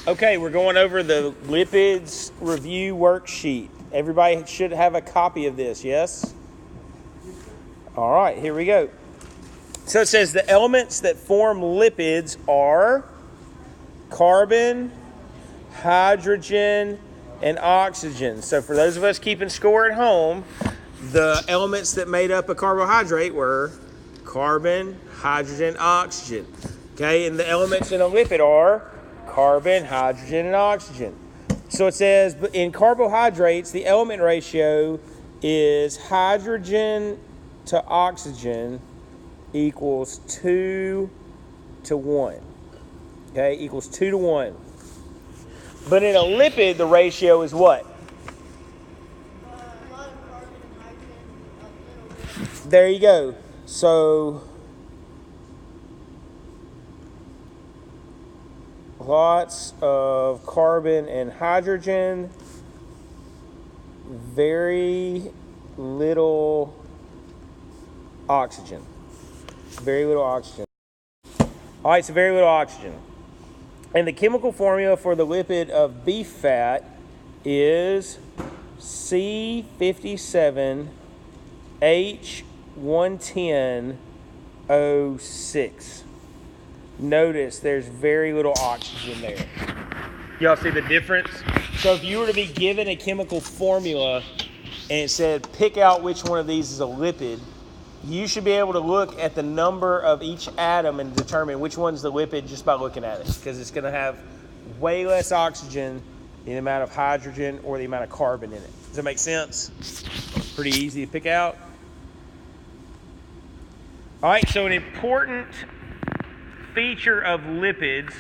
Okay, we're going over the lipids review worksheet. Everybody should have a copy of this, yes? All right, here we go. So it says the elements that form lipids are carbon, hydrogen, and oxygen. So for those of us keeping score at home, the elements that made up a carbohydrate were carbon, hydrogen, oxygen. Okay, and the elements in a lipid are carbon, hydrogen, and oxygen. So it says in carbohydrates, the element ratio is hydrogen to oxygen equals 2 to 1. Okay, equals 2 to 1. But in a lipid, the ratio is what? A lot of carbon and hydrogen, a little bit. There you go. So lots of carbon and hydrogen, very little oxygen. Very little oxygen. All right, so very little oxygen. And the chemical formula for the lipid of beef fat is C57H110O6. Notice there's very little oxygen there. Y'all see the difference? So if you were to be given a chemical formula and it said pick out which one of these is a lipid, you should be able to look at the number of each atom and determine which one's the lipid just by looking at it, because it's going to have way less oxygen in the amount of hydrogen or the amount of carbon in it. Does that make sense? Pretty easy to pick out. All right, so an important feature of lipids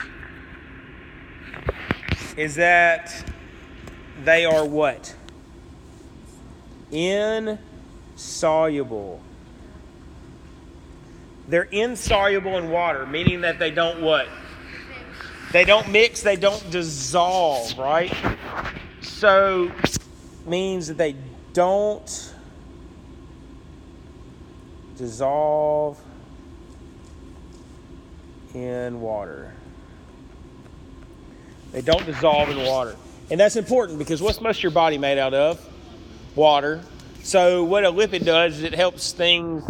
is that they are what? Insoluble. They're insoluble in water, meaning that they don't what? They don't mix, they don't dissolve, right? So, means that they don't dissolve in water. They don't dissolve in water. And that's important because what's most of your body made out of? Water. So what a lipid does is it helps things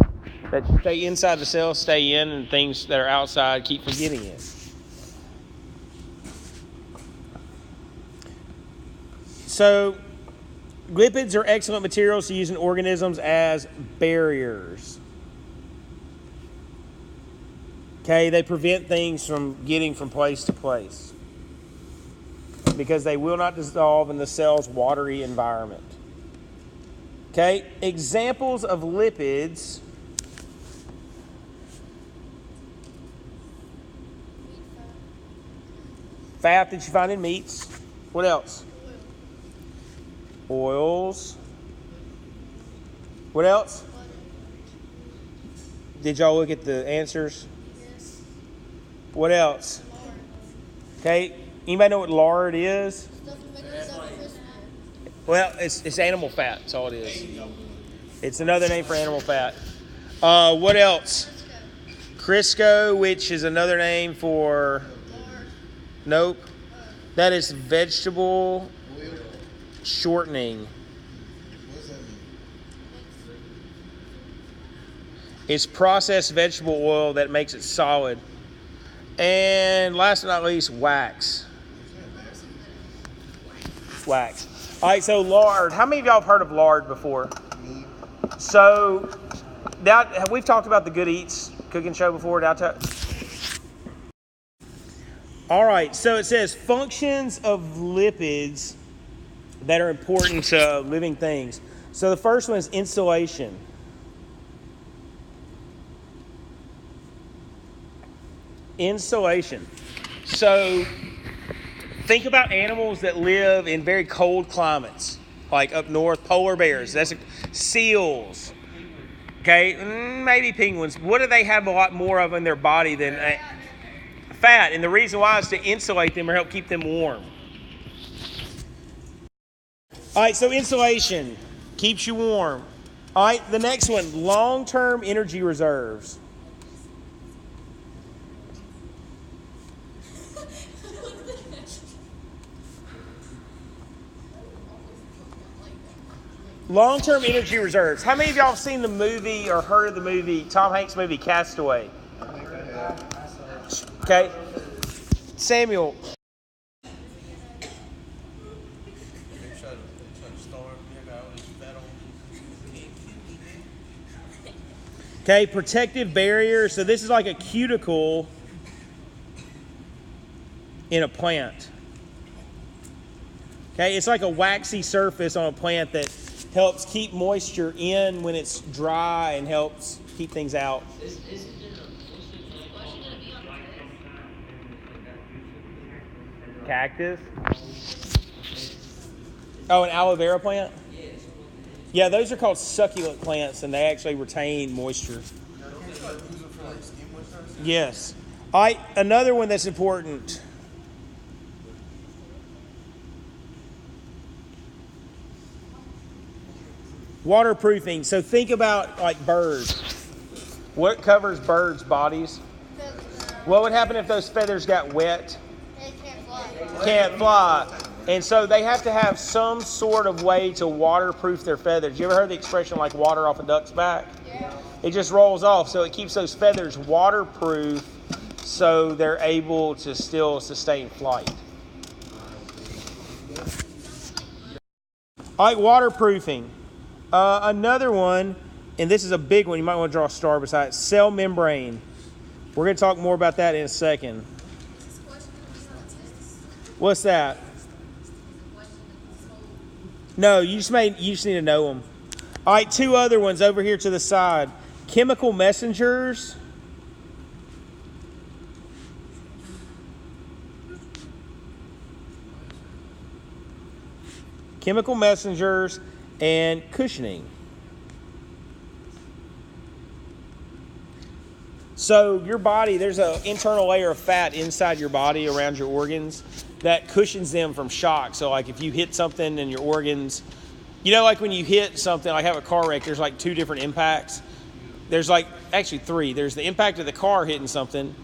that stay inside the cell stay in, and things that are outside keep from getting in. So lipids are excellent materials to use in organisms as barriers. Okay, they prevent things from getting from place to place because they will not dissolve in the cell's watery environment. Okay, examples of lipids. Fat that you find in meats. What else? Oils. What else? Did y'all look at the answers? Yes. What else? Lard. Okay, anybody know what lard is? Stuff to make yourself crispy. Well, it's animal fat. That's all it is. It's another name for animal fat. What else? Crisco, which is another name for... Lard. Nope. That is vegetable shortening. It's processed vegetable oil that makes it solid. And last but not least, wax. Wax. All right, so lard. How many of y'all have heard of lard before? So, we've talked about the Good Eats cooking show before. All right, so it says functions of lipids that are important to living things. So the first one is insulation. Insulation. So think about animals that live in very cold climates, like up north, polar bears. That's seals. Okay, maybe penguins. What do they have a lot more of in their body than fat? And the reason why is to insulate them or help keep them warm. All right, so insulation keeps you warm. All right, the next one, long-term energy reserves. Long-term energy reserves. How many of y'all have seen the movie or heard of the movie, Tom Hanks' movie, Castaway? Okay. Samuel. Okay, protective barrier. So this is like a cuticle in a plant. Okay, it's like a waxy surface on a plant that helps keep moisture in when it's dry and helps keep things out. Cactus? Oh, an aloe vera plant? Yeah, those are called succulent plants, and they actually retain moisture. Yes. All right, another one that's important. Waterproofing. So think about like birds. What covers birds' bodies? What would happen if those feathers got wet? They can't fly. Can't fly. And so they have to have some sort of way to waterproof their feathers. You ever heard the expression like water off a duck's back? Yeah. It just rolls off, so it keeps those feathers waterproof so they're able to still sustain flight. All right, waterproofing. Another one, and this is a big one, you might want to draw a star beside it, cell membrane. We're going to talk more about that in a second. What's that? No, you just need to know them. All right, two other ones over here to the side. Chemical messengers. Chemical messengers and cushioning. So your body, there's an internal layer of fat inside your body around your organs that cushions them from shock. So like if you hit something in your organs, you know, like when you hit something, like have a car wreck, there's like two different impacts. There's like, actually three. There's the impact of the car hitting something.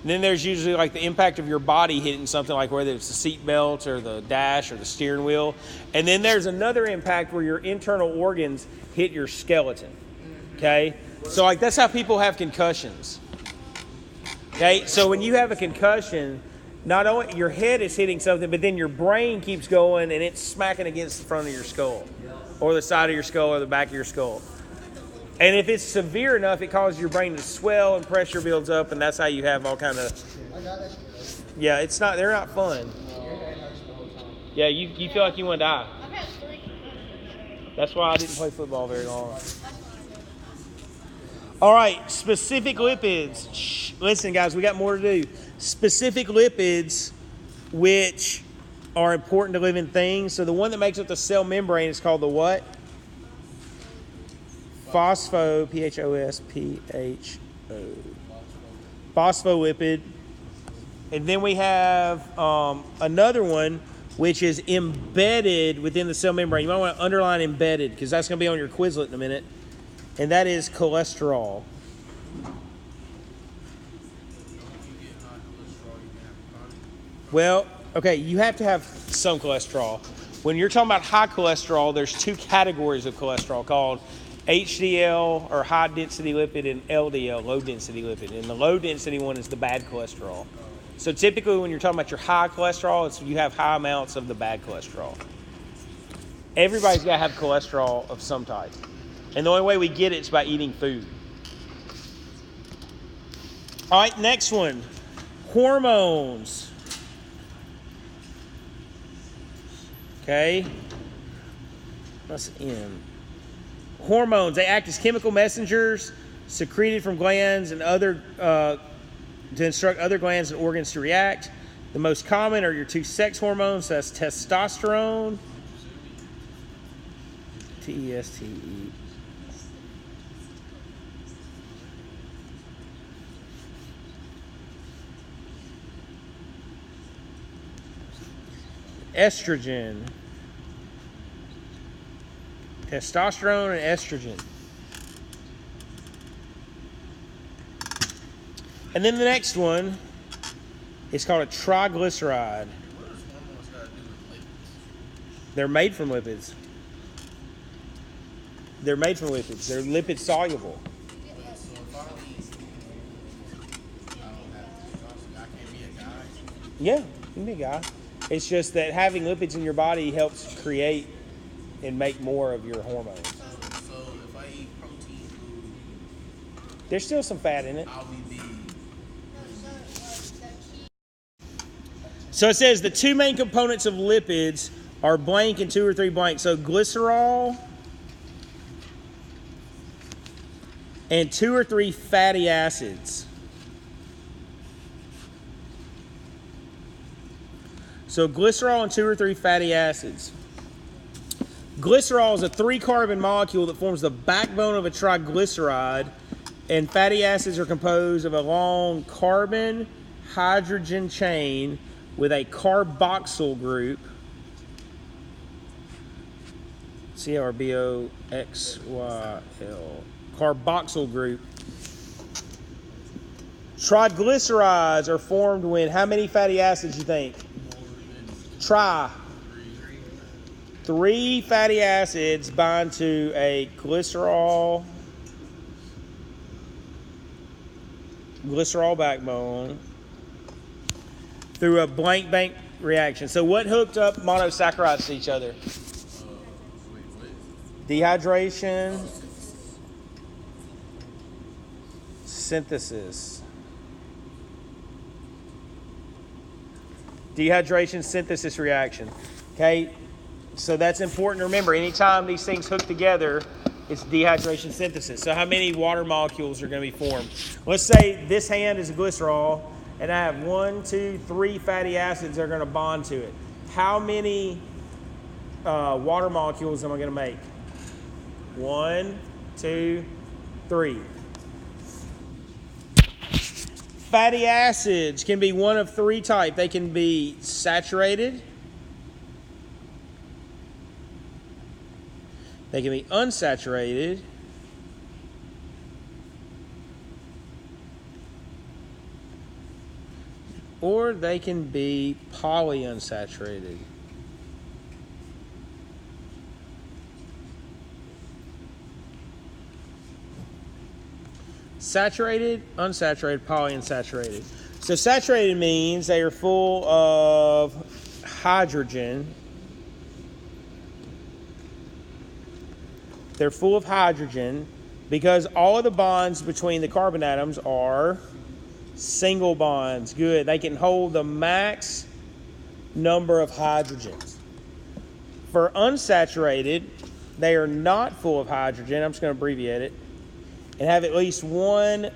And then there's usually like the impact of your body hitting something, like whether it's the seat belt or the dash or the steering wheel. And then there's another impact where your internal organs hit your skeleton. Okay? So like that's how people have concussions. Okay? So when you have a concussion, not only your head is hitting something, but then your brain keeps going and it's smacking against the front of your skull or the side of your skull or the back of your skull. And if it's severe enough, it causes your brain to swell and pressure builds up, and that's how you have all kind of. Yeah, they're not fun. Yeah, you feel like you want to die. I've had 3 concussions. That's why I didn't play football very long. All right, specific lipids. Shh, listen, guys, we got more to do. Specific lipids, which are important to living things. So the one that makes up the cell membrane is called the what? Phospho, P-H-O-S-P-H-O. Phospholipid. And then we have another one, which is embedded within the cell membrane. You might want to underline embedded, because that's going to be on your Quizlet in a minute. And that is cholesterol. Well, okay, you have to have some cholesterol. When you're talking about high cholesterol, there's two categories of cholesterol called HDL, or high density lipid, and LDL, low density lipid. And the low density one is the bad cholesterol. So typically when you're talking about your high cholesterol, you have high amounts of the bad cholesterol. Everybody's got to have cholesterol of some type. And the only way we get it is by eating food. All right, next one. Hormones. Okay. What's M? Hormones. They act as chemical messengers secreted from glands and other to instruct other glands and organs to react. The most common are your two sex hormones. So that's testosterone. T-E-S-T-E. Estrogen. Testosterone and estrogen. And then the next one is called a triglyceride. What does hormones got to do with lipids? They're made from lipids. They're made from lipids. They're lipid soluble. Yeah, you can be a guy. It's just that having lipids in your body helps create and make more of your hormones. So if I eat protein food, There's still some fat in it. I'll be big. So it says the two main components of lipids are blank and 2 or 3 blank. So glycerol and 2 or 3 fatty acids. So glycerol and 2 or 3 fatty acids. Glycerol is a 3-carbon molecule that forms the backbone of a triglyceride, and fatty acids are composed of a long carbon-hydrogen chain with a carboxyl group. CRBOXYL. Carboxyl group. Triglycerides are formed when how many fatty acids you think? 3 fatty acids bind to a glycerol backbone through a blank bank reaction. So what hooked up monosaccharides to each other? Dehydration, synthesis. Dehydration synthesis reaction. Okay, so that's important to remember. Anytime these things hook together, it's dehydration synthesis. So how many water molecules are going to be formed? Let's say this hand is a glycerol, and I have 1, 2, 3 fatty acids that are going to bond to it. How many water molecules am I going to make? 1, 2, 3. Fatty acids can be one of 3 types. They can be saturated, they can be unsaturated, or they can be polyunsaturated. Saturated, unsaturated, polyunsaturated. So saturated means they are full of hydrogen. They're full of hydrogen because all of the bonds between the carbon atoms are single bonds. Good. They can hold the max number of hydrogens. For unsaturated, they are not full of hydrogen. I'm just going to abbreviate it. And have at least 1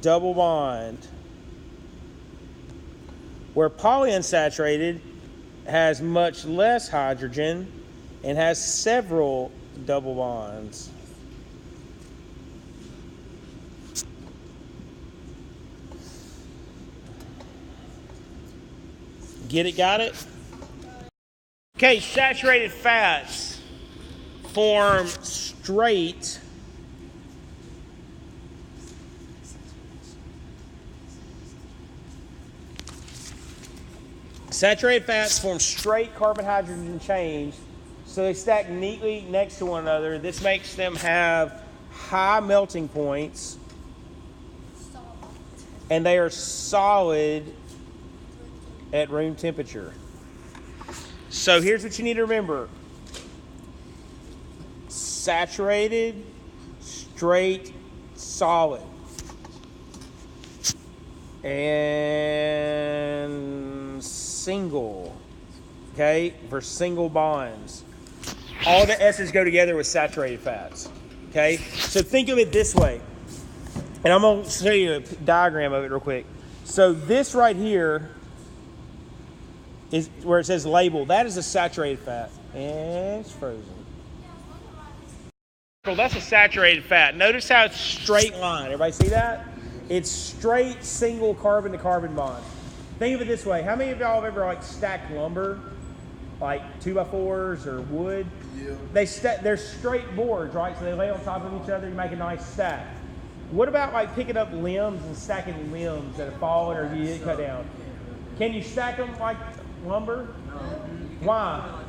double bond. Where polyunsaturated has much less hydrogen and has several double bonds. Get it? Got it? Okay, saturated fats form straight saturated fats form straight carbon-hydrogen chains, so they stack neatly next to one another. This makes them have high melting points, and they are solid at room temperature. So here's what you need to remember. Saturated, straight, solid. And single, okay, for single bonds. All the S's go together with saturated fats, okay? So think of it this way, and I'm going to show you a diagram of it real quick. So this right here is where it says label. That is a saturated fat, and it's frozen. Well, that's a saturated fat. Notice how it's straight line. Everybody see that? It's straight single carbon to carbon bond. Think of it this way. How many of y'all have ever stacked lumber, like 2x4s or wood? Yeah. They're straight boards, right? So they lay on top of each other. You make a nice stack. What about picking up limbs and stacking limbs that have fallen or you cut down? Can you stack them like lumber? No. Why?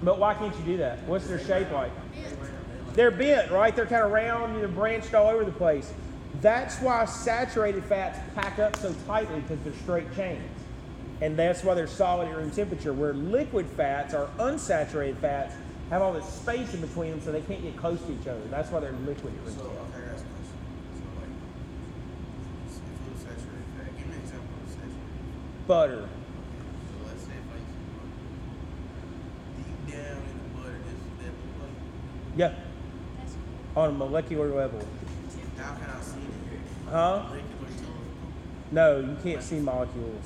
But why can't you do that? What's their shape like? They're bent, right? They're kind of round, they're branched all over the place. That's why saturated fats pack up so tightly, because they're straight chains. And that's why they're solid at room temperature, where liquid fats or unsaturated fats have all this space in between them so they can't get close to each other. That's why they're liquid at room temperature. Okay, that's a question. So, like, if it was saturated fat, give me an example of saturated. Butter. So, let's say if I use butter. Deep down in the butter, this is that look like. Yeah. On a molecular level. How can I see it? Huh? Molecular telescope. No, you can't see molecules.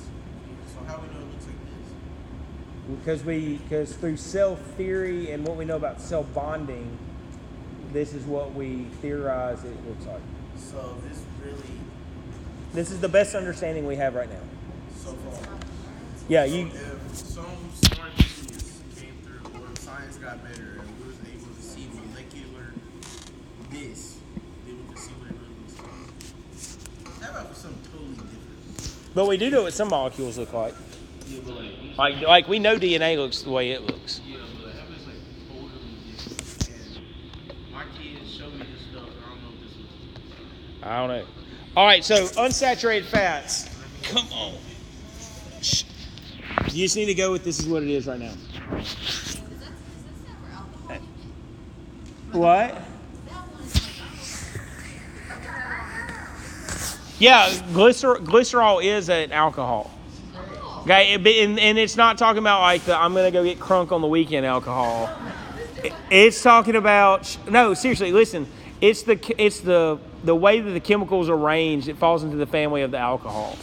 So how we know it looks like this? Because through cell theory and what we know about cell bonding, this is what we theorize it looks like. So This is the best understanding we have right now. so far. Yeah, So you. if some smart genius came through, or science got better, and we was able to see molecular this, then we could see what it really looks like. How about for something totally different? But we do know what some molecules look like. Yeah, but Like we know DNA looks the way it looks. yeah, but how about it's like totally different? And my kids show me this stuff, and I don't know what this looks like. I don't know. All right, so unsaturated fats. Come on. Shh. You just need to go with this is what it is right now. Is that for alcohol? What? That one is like, Yeah, glycerol is an alcohol. Okay, and it's not talking about like I'm gonna go get crunk on the weekend alcohol. It's talking about no, seriously, listen. It's the way that the chemicals are arranged. It falls into the family of the alcohol.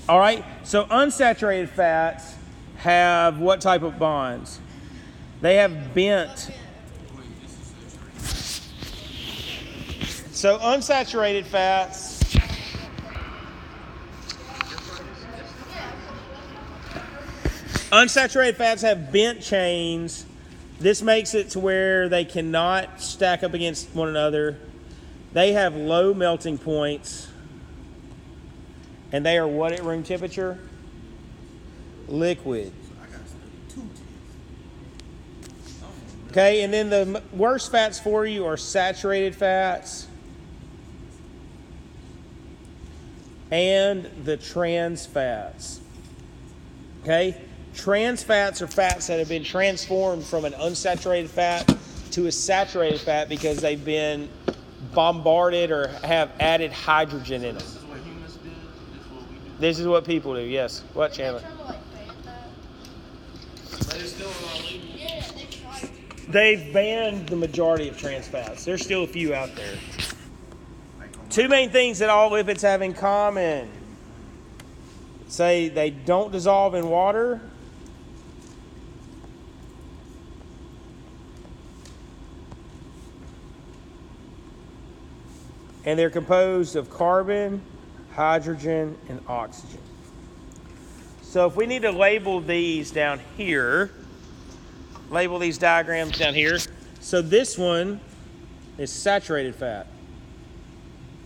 All right. So unsaturated fats have what type of bonds? They have bent. So unsaturated fats. Unsaturated fats have bent chains. This makes it to where they cannot stack up against one another. They have low melting points. And they are what at room temperature? Liquid. I gotta study 2 tests. Okay, and then the worst fats for you are saturated fats and the trans fats. Okay? Trans fats are fats that have been transformed from an unsaturated fat to a saturated fat because they've been bombarded or have added hydrogen in them. This is what humans do. This is what we do. This is what people do, yes. What, Chandler? trying to like ban that. But it's still on our label. Yeah, they tried. They've banned the majority of trans fats. There's still a few out there. Like on Two main things that all lipids have in common. Say they don't dissolve in water. And they're composed of carbon, hydrogen, and oxygen. So if we need to label these down here, label these diagrams down here. So this one is saturated fat.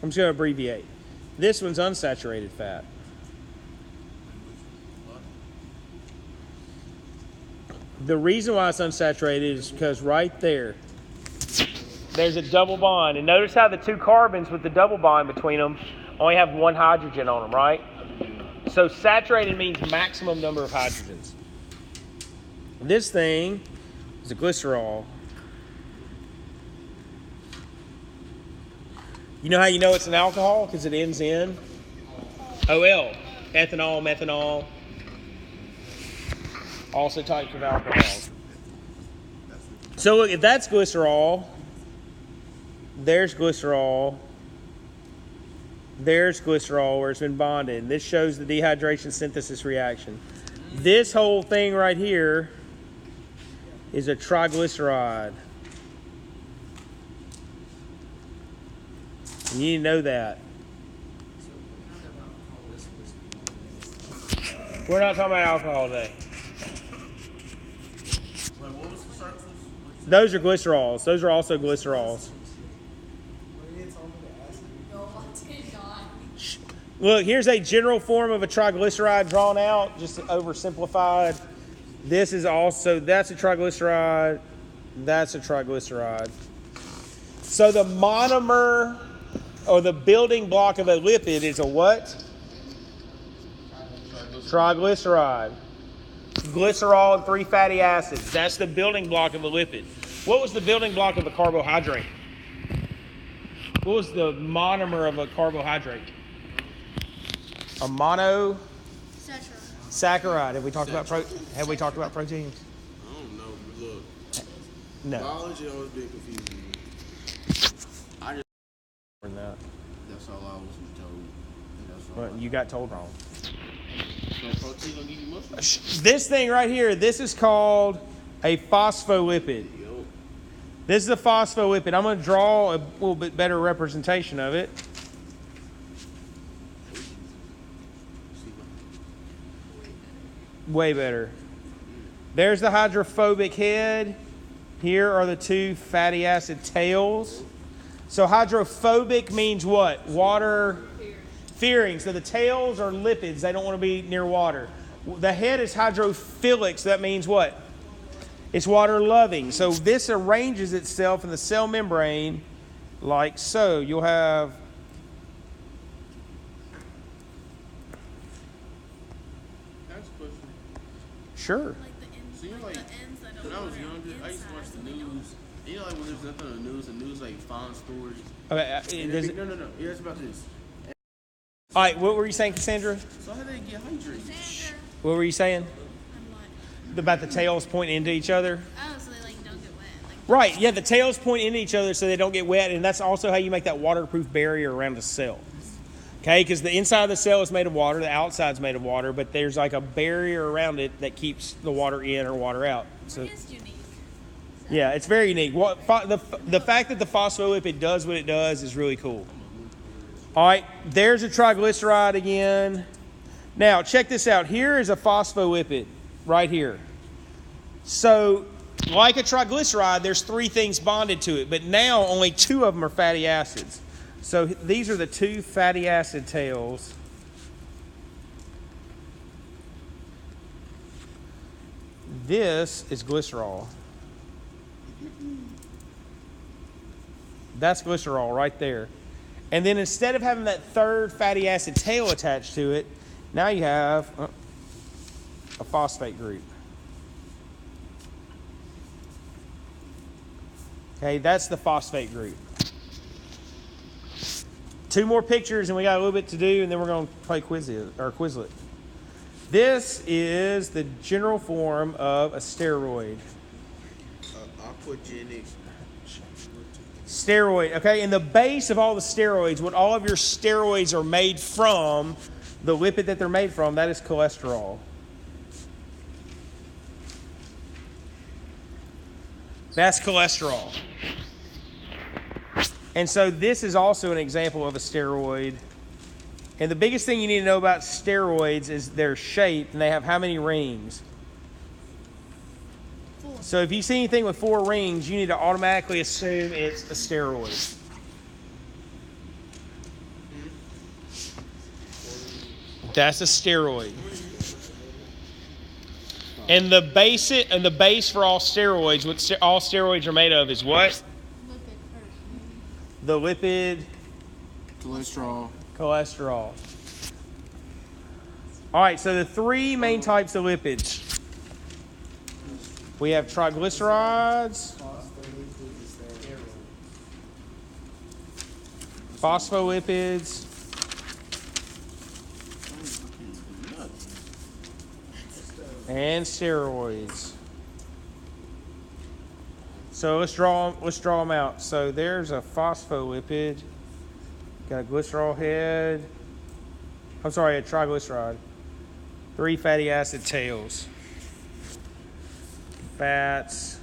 I'm just going to abbreviate. This one's unsaturated fat. The reason why it's unsaturated is because right there, there's a double bond. And notice how the two carbons with the double bond between them only have one hydrogen on them, right? So saturated means maximum number of hydrogens. This thing is a glycerol. You know how you know it's an alcohol? Because it ends in OL. Ethanol, methanol. Also types of alcohols. So look, if that's glycerol, there's glycerol, there's glycerol where it's been bonded. This shows the dehydration synthesis reaction. This whole thing right here is a triglyceride. You need to know that. We're not talking about alcohol today. Wait, what was the circles? Those are glycerols. Those are also glycerols. No, I did not. Look, here's a general form of a triglyceride drawn out, just oversimplified. This is also, that's a triglyceride. That's a triglyceride. So the monomer or the building block of a lipid is a what? Triglyceride. Glycerol and 3 fatty acids. That's the building block of a lipid. What was the building block of a carbohydrate? What was the monomer of a carbohydrate? A mono saccharide. Have we talked about proteins? I don't know, but look. No. Biology always been confusing me. I just that's all I was told. That's all Well, you got told wrong. So protein don't give you muscle? This thing right here, this is called a phospholipid. Yo. This is a phospholipid. I'm going to draw a little bit better representation of it. Way better. There's the hydrophobic head. Here are the 2 fatty acid tails. So hydrophobic means what? Water fearing. So the tails are lipids. They don't want to be near water. The head is hydrophilic. So that means what? It's water loving. So this arranges itself in the cell membrane like so. You'll have sure. So you know, like, when I was younger, I used to watch the news. You know, like when there's nothing on the news like found stories. Okay, No. Yeah, it's about this. All right, what were you saying, Cassandra? So how do they get hydrated? What were you saying? I'm what? About the tails pointing into each other? Oh, so they like don't get wet. Like, Right, yeah, the tails point into each other so they don't get wet, and that's also how you make that waterproof barrier around the cell. Okay, because the inside of the cell is made of water, the outside's made of water, but there's like a barrier around it that keeps the water in or water out. So, it is unique. yeah, it's very unique. The fact that the phospholipid does what it does is really cool. All right, there's a triglyceride again. Now, check this out. Here is a phospholipid right here. So, like a triglyceride, there's 3 things bonded to it, but now only 2 of them are fatty acids. So these are the 2 fatty acid tails. This is glycerol. That's glycerol right there. And then instead of having that 3rd fatty acid tail attached to it, now you have a phosphate group. Okay, that's the phosphate group. 2 more pictures and we got a little bit to do, and then we're going to play Quizlet. This is the general form of a steroid. Aquagenic. Steroid, okay? And the base of all the steroids, what all of your steroids are made from, the lipid that they're made from, that is cholesterol. That's cholesterol. And so this is also an example of a steroid. And the biggest thing you need to know about steroids is their shape, and they have how many rings? 4. So if you see anything with 4 rings, you need to automatically assume it's a steroid. That's a steroid. And the base for all steroids, what all steroids are made of is what? The lipid Cholesterol. cholesterol. All right, so the 3 main types of lipids. We have triglycerides, phospholipids, and steroids. So let's draw them out. So there's a phospholipid, got a glycerol head. I'm sorry, a triglyceride. 3 fatty acid tails. Fats,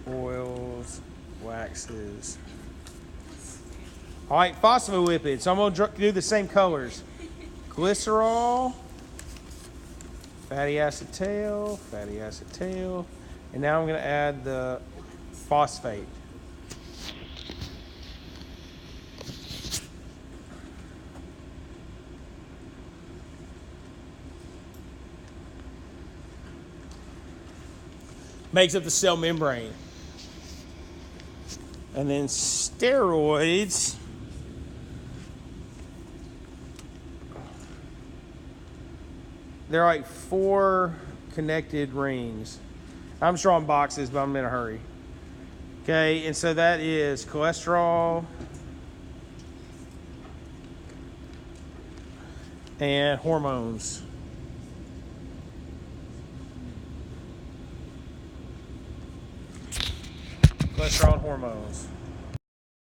oils, waxes. All right, phospholipids. So I'm going to do the same colors. Glycerol, fatty acid tail, and now I'm going to add the phosphate. makes up the cell membrane. And then steroids, they're like 4 connected rings. I'm just drawing boxes, but I'm in a hurry. Okay, and so that is cholesterol and hormones. Cholesterol and hormones.